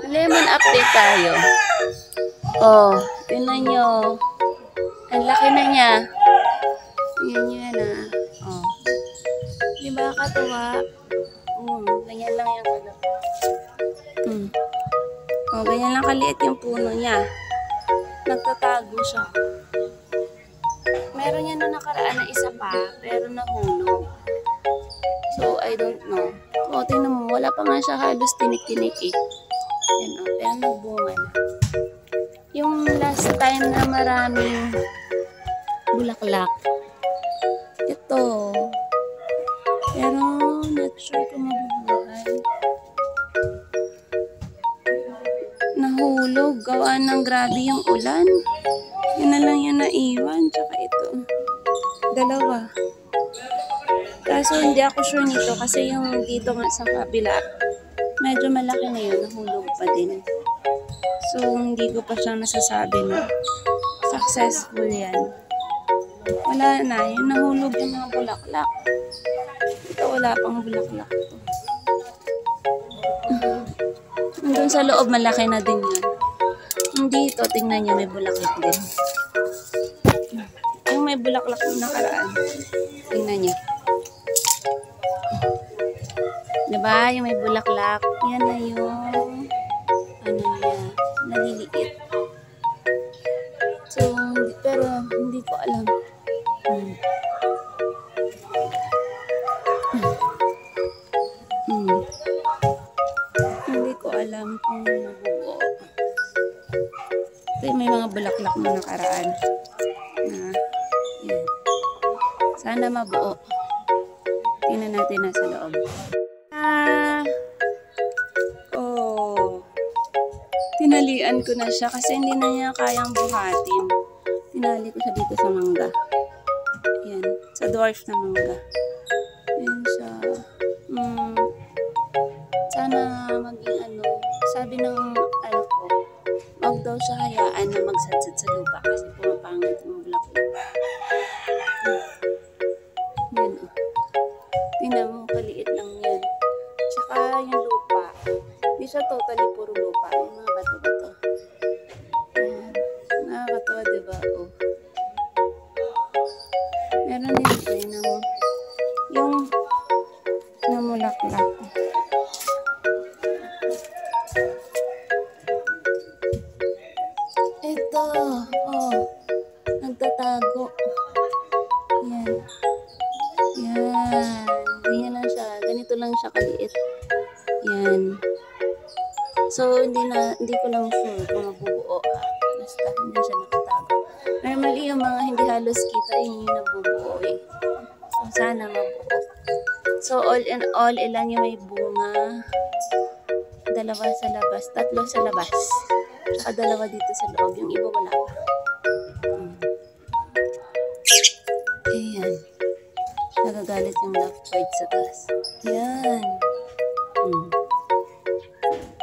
Lemon update tayo. Oh, tingnan nyo. Ang laki na niya. Tingnan nyo yan ah. Oh. Di ba katuwa? Ganyan lang yung ano. Oh, ganyan lang kaliit yung puno niya. Nagtatago siya. Meron yan na nakaraan na isa pa, pero nahulog. So, I don't know. O, tingnan mo, wala pa nga siya halos tinik-tinik eh. Yan o, pero nagbunga na. Yung last time na maraming bulaklak, ito. Pero, not sure kung mabubuhay. Nahulog, gawa ng grabe yung ulan. Yun na lang yung naiwan, tsaka ito. Dalawa. Kaso hindi ako sure nito kasi yung dito nga sa kabila, medyo malaki na yun, nahulog pa din. So, hindi ko pa siya nasasabi na successful yan. Wala na, yun nahulog yung mga bulaklak. Ito wala pang bulaklak to. Doon sa loob, malaki na din yun. Dito, tingnan nyo, may bulaklak din. Yung may bulaklak yung nakaraan. Tingnan nyo. Diba? Yung may bulaklak. Yan na yung ano niya. Naliliit. So, pero hindi ko alam. Hindi ko alam kung mabubuo. Ito may mga bulaklak na nakaraan. Yan. Sana mabuo. Tingnan natin nasa loob. Tinalian ko na siya kasi hindi na niya kayang buhatin. Tinali ko siya dito sa mangga. Ayan, sa dwarf na mangga. Ayan siya. Sana maging ano, sabi ng anak ko, wag daw siya hayaan na magsadsad sa lupa kasi pumapangit yung bulaklak. Ayan o. Tingnan mo, kaliit lang yan. Tsaka yung lupa, hindi siya totally puro lupa. Yung mga bato-bato. Nakakatawa, diba? Oh. Meron din ito yung namulaklak. Ito. Oh. Nagtatago. Yan. Yan. Ganyan lang siya. Ganito lang siya kaliit. Yan. So, hindi ko lang sure kung mabubuo. Basta, hindi siya nakatago. Normally, yung mga hindi halos kita, yun yung nabubuo eh. So, sana mabuo. So, all in all, ilan yung may bunga? 2 sa labas, 3 sa labas. Saka 2 dito sa loob. Yung iba wala pa. Ayan. Nagagalit yung lovebird sa taas. Yan.